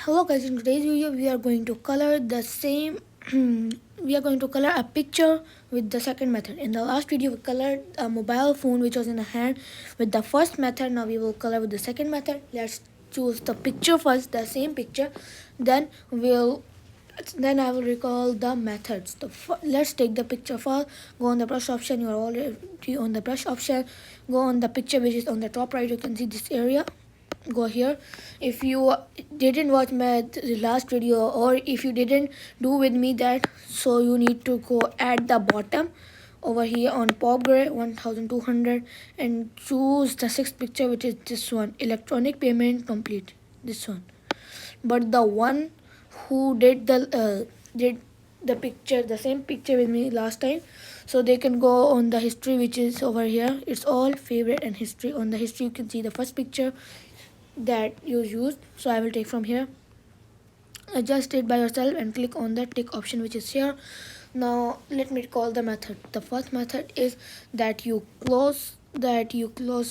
Hello guys, in today's video we are going to color the same we are going to color a picture with the second method. In the last video we colored a mobile phone which was in the hand with the first method. Now we will color with the second method. Let's choose the picture first, the same picture, then I will recall the methods. Let's take the picture first. Go on the brush option. You are already on the brush option. Go on the picture which is on the top right. You can see this area. Go here. If you didn't watch my last video, or if you didn't do with me that, so you need to go at the bottom over here on 𝒞ℴ𝓁 1200 and choose the sixth picture, which is this one, electronic payment complete, this one. But the one who did the picture, the same picture with me last time, so they can go on the history, which is over here. It's all favorite and history. On the history you can see the first picture that you used. So I will take from here. Adjust it by yourself and click on the tick option which is here. Now let me call the method. The first method is that you close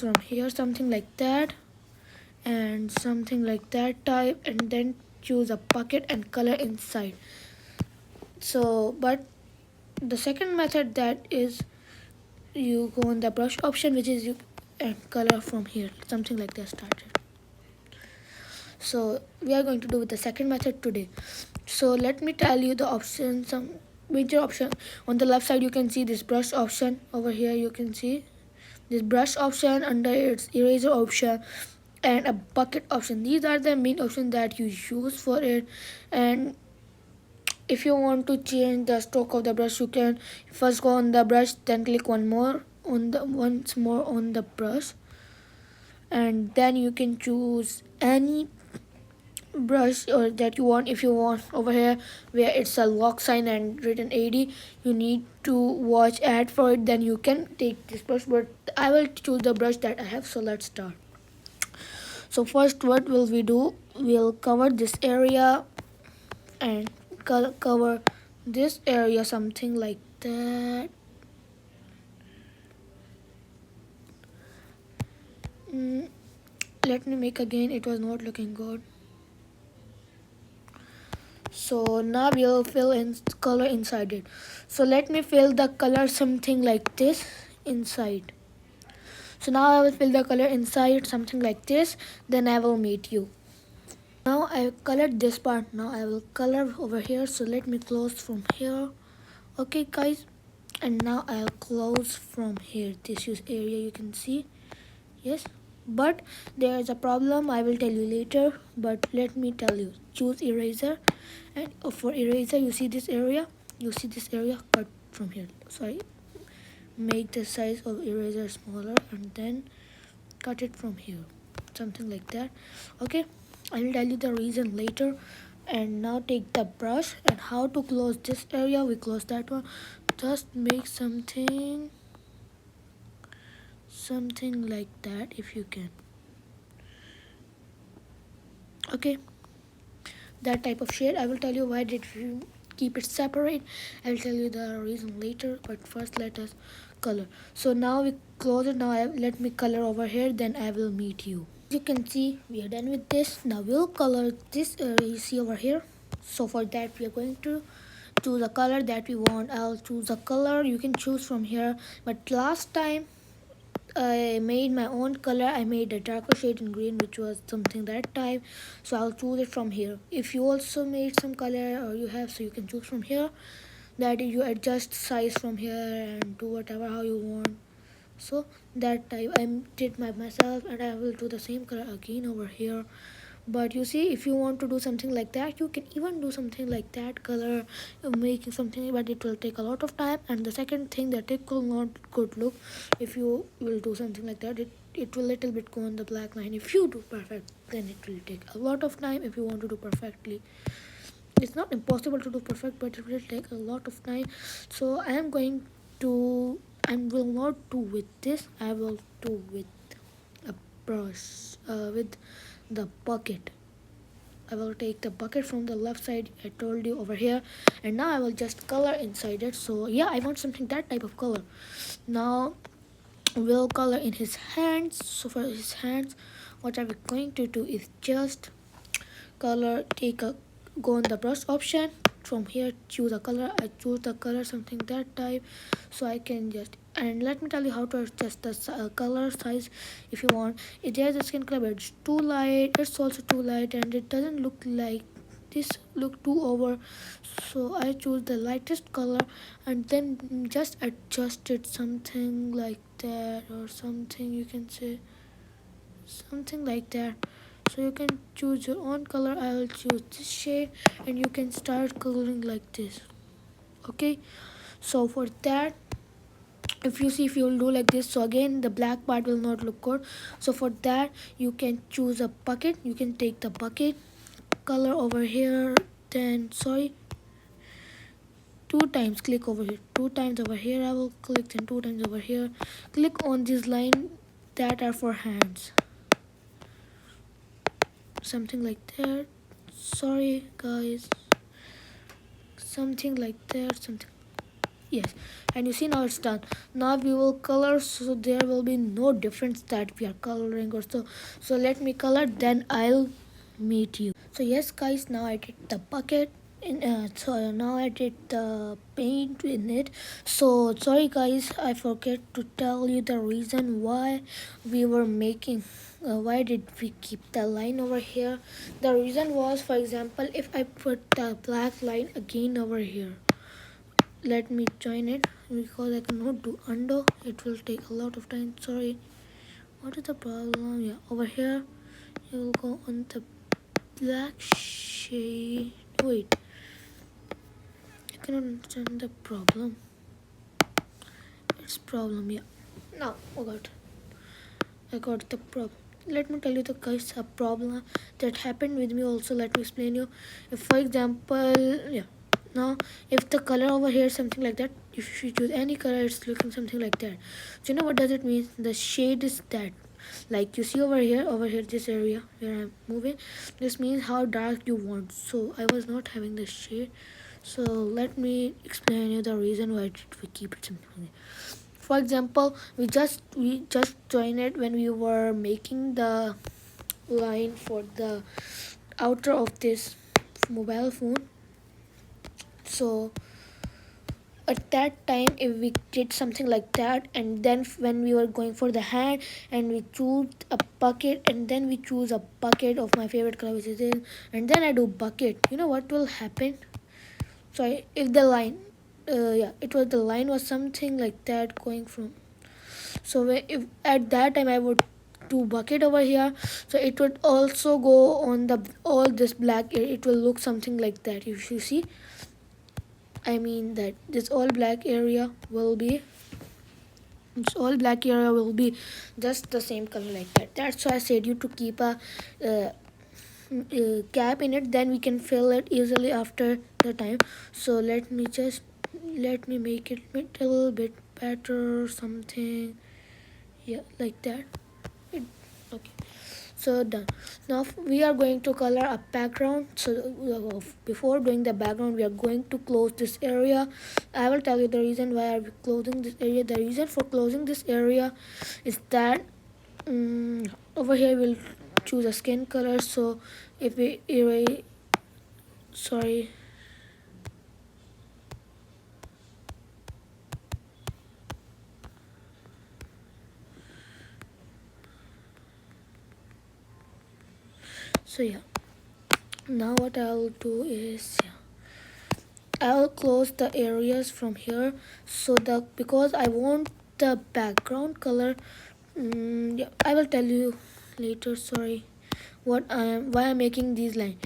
from here, something like that and something like that type, and then choose a bucket and color inside. So but the second method, that is you go on the brush option, which is you and color from here, something like that started. So we are going to do with the second method today. So let me tell you the options, some major option. On the left side you can see this brush option. Over here you can see this brush option, under its eraser option and a bucket option. These are the main options that you use for it. And if you want to change the stroke of the brush, you can first go on the brush, then click once more on the brush, and then you can choose any brush or that you want. If you want over here where it's a lock sign and written 80, you need to watch ad for it, then you can take this brush, but I will choose the brush that I have. So let's start. So first, what will we do? We'll cover this area and cover this area, something like that. Let me make again, it was not looking good. So now we'll fill in color inside it. So let me fill the color something like this inside. So now I will fill the color inside something like this, then I will meet you. Now I colored this part. Now I will color over here. So let me close from here. Okay guys, and now I'll close from here. This is area you can see. Yes, but there is a problem, I will tell you later, but let me tell you. Choose eraser, and for eraser you see this area, cut from here. Sorry, make the size of eraser smaller and then cut it from here, something like that. Okay, I will tell you the reason later. And now take the brush, and how to close this area, we close that one. Just make something like that if you can. Okay, that type of shade. I will tell you why did we keep it separate. I will tell you the reason later, but first let us color. So now we close it. Now let me color over here, then I will meet you. As you can see, we are done with this. Now we'll color this area you see over here. So for that we are going to choose a color that we want. I'll choose a color, you can choose from here, but last time I made my own color. I made a darker shade in green, which was something that type, so I'll choose it from here. If you also made some color or you have, so you can choose from here, that you adjust size from here and do whatever how you want. So that type I did myself, and I will do the same color again over here. But you see, if you want to do something like that, you can even do something like that color, making something, but it will take a lot of time. And the second thing, that it will not good look. If you will do something like that, it will little bit go on the black line. If you do perfect, then it will take a lot of time. If you want to do perfectly, it's not impossible to do perfect, but it will take a lot of time. So I will not do with this, I will do with a brush, with the bucket. I will take the bucket from the left side, I told you, over here, and now I will just color inside it. So yeah, I want something that type of color. Now we'll color in his hands. So for his hands, what are we going to do is just color, go on the brush option. From here choose a color. I choose the color something that type, so I can just, and let me tell you how to adjust the color size if you want. It has a skin color, but it's too light, it's also too light, and it doesn't look like this, look too over. So I choose the lightest color and then just adjust it something like that, or something you can say something like that. So you can choose your own color. I'll choose this shade and you can start coloring like this. Okay, so for that, if you see, if you will do like this, so again the black part will not look good. So for that you can choose a bucket. You can take the bucket color over here, then sorry, two times click over here, two times over here I will click, then two times over here. Click on this line that are for hands, something like that. Sorry guys, something like that, something, yes. And you see, now it's done. Now we will color, so there will be no difference that we are coloring or so. So let me color, then I'll meet you. So yes guys, now I did the bucket in, so now I did the paint in it. So sorry guys, I forget to tell you the reason why we were making, why did we keep the line over here. The reason was, for example, if I put the black line again over here, let me join it, because I cannot do undo, it will take a lot of time. Sorry, what is the problem? Yeah, over here you will go on the black shade. Wait, I cannot understand the problem. It's problem, yeah. Now I got the problem. Let me tell you the guys a problem that happened with me also. Let me explain you. If for example, yeah, now if the color over here is something like that, if you choose any color, it's looking something like that. So you know what does it mean? The shade is that, like you see over here this area where I'm moving, this means how dark you want. So I was not having the shade, so let me explain you the reason why we keep it something like that. For example, we just joined it when we were making the line for the outer of this mobile phone. So at that time, if we did something like that, and then when we were going for the hand and we choose a bucket, and then we choose a bucket of my favorite color, which is this, and then I do bucket, you know what will happen? So if the line, yeah, it was, the line was something like that going from, so if at that time I would do bucket over here, so it would also go on the all this black area, it will look something like that. If you see, I mean that this all black area will be, this all black area will be just the same color like that. That's why I said you to keep a cap in it, then we can fill it easily after the time. So let me make it a little bit better, something, yeah, like that. Okay, so done. Now we are going to color a background. So before doing the background, we are going to close this area. I will tell you the reason why are we closing this area. The reason for closing this area is that over here we'll choose a skin color. So if we erase, sorry, so yeah, now what I'll do is, yeah, I'll close the areas from here, so because I want the background color, yeah, I will tell you later. Sorry, why I'm making these lines.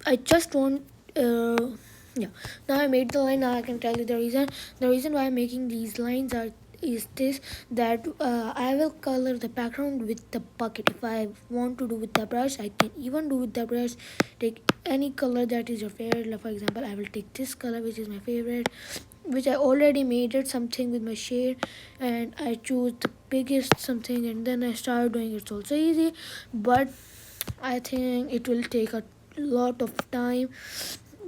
I just want, yeah, now I made the line. Now I can tell you the reason. The reason why I'm making these lines is this, that I will color the background with the bucket. If I want to do with the brush, I can even do with the brush. Take any color that is your favorite. Like for example, I will take this color which is my favorite, which I already made it something with my shade, and I choose the biggest something, and then I start doing it. It's also easy, but I think it will take a lot of time,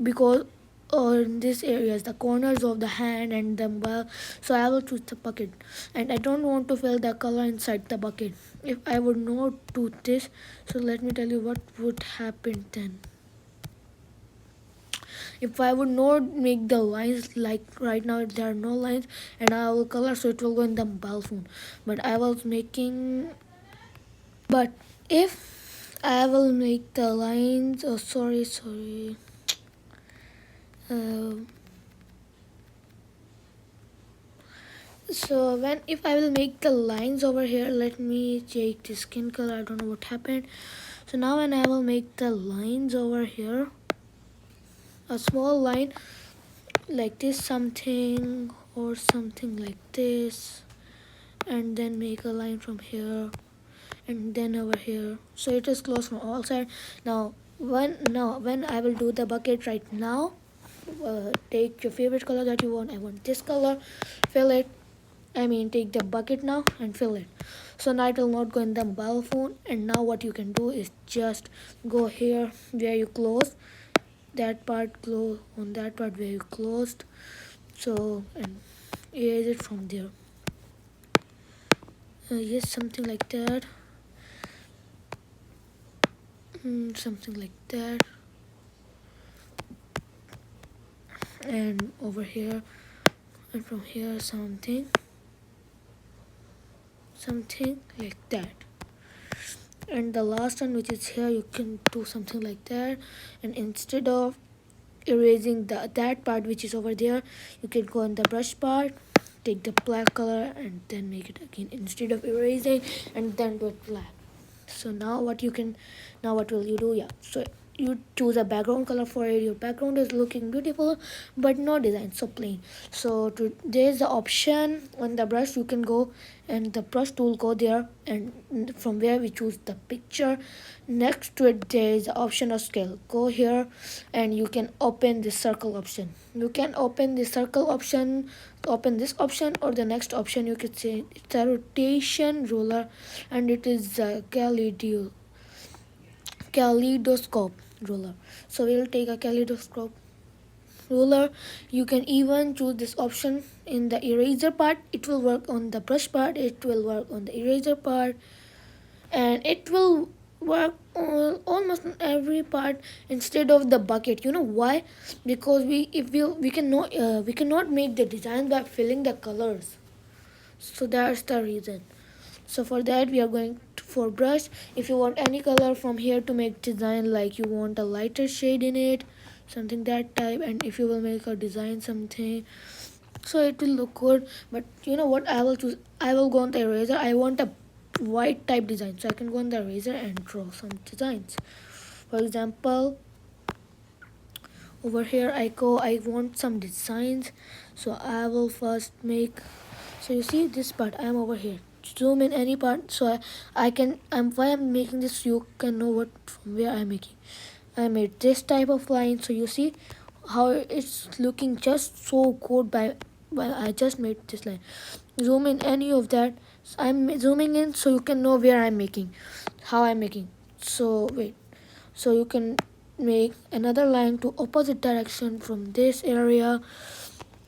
because or in this areas, the corners of the hand and the mobile. So I will choose the bucket, and I don't want to fill the color inside the bucket. If I would not do this, so let me tell you what would happen then. If I would not make the lines, like right now there are no lines, and I will color, so it will go in the mobile phone. But I was making, but if I will make the lines, oh sorry, uh, so when if I will make the lines over here, let me take the skin color, I don't know what happened. So now when I will make the lines over here, a small line like this, something or something like this, and then make a line from here and then over here, so it is closed from all sides. Now when I will do the bucket right now, take your favorite color that you want. I want this color, fill it, take the bucket now and fill it. So now it will not go in the mobile phone. And now what you can do is just go here where you close that part, close on that part where you closed, so and erase it from there. Yes, something like that. Something like that. And over here and from here something like that. And the last one, which is here, you can do something like that. And instead of erasing that part which is over there, you can go in the brush part, take the black color and then make it again, instead of erasing and then do it black. So now what will you do? Yeah, so you choose a background color for it. Your background is looking beautiful but no design, so plain. So there's the option on the brush, you can go and the brush tool, go there, and from where we choose the picture. Next to it there is the option of scale, go here and you can open the circle option. You can open the circle option, open this option, or the next option you could say it's a rotation ruler, and it is a kaleidoscope ruler. So we'll take a kaleidoscope ruler. You can even choose this option in the eraser part. It will work on the brush part, it will work on the eraser part, and it will work on almost on every part instead of the bucket. You know why? Because we cannot make the design by filling the colors, so that's the reason. So for that we are going for brush. If you want any color from here to make design, like you want a lighter shade in it, something that type, and if you will make a design something, so it will look good. But you know what I will choose? I will go on the eraser. I want a white type design, so I can go on the eraser and draw some designs. For example, over here I want some designs, so I will first make, so you see this part, I am over here, zoom in any part, so why I'm making this, you can know what from where I'm making. I made this type of line, so you see how it's looking just so good by when I just made this line. Zoom in any of that, so I'm zooming in so you can know where I'm making, how I'm making. So wait, so you can make another line to opposite direction from this area.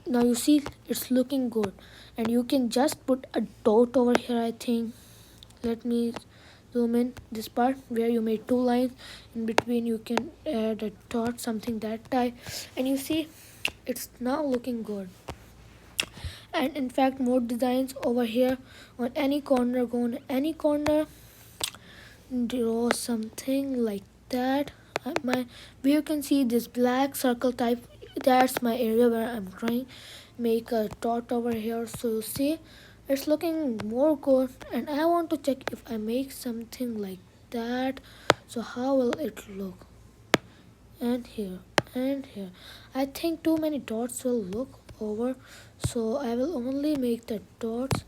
Now you see it's looking good, and you can just put a dot over here, I think. Let me zoom in this part where you made two lines, in between you can add a dot, something that type, and you see it's now looking good. And in fact more designs over here on any corner, go on any corner, draw something like that. Where you can see this black circle type, that's my area where I'm trying make a dot over here. So you see it's looking more good, and I want to check if I make something like that, so how will it look. And here and here, I think too many dots will look over, so I will only make the dots.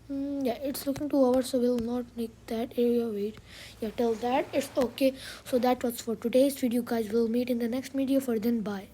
Yeah, it's looking too over, so we'll not make that area. Wait, yeah, till that it's okay. So that was for today's video, guys. We'll meet in the next video. For then, bye.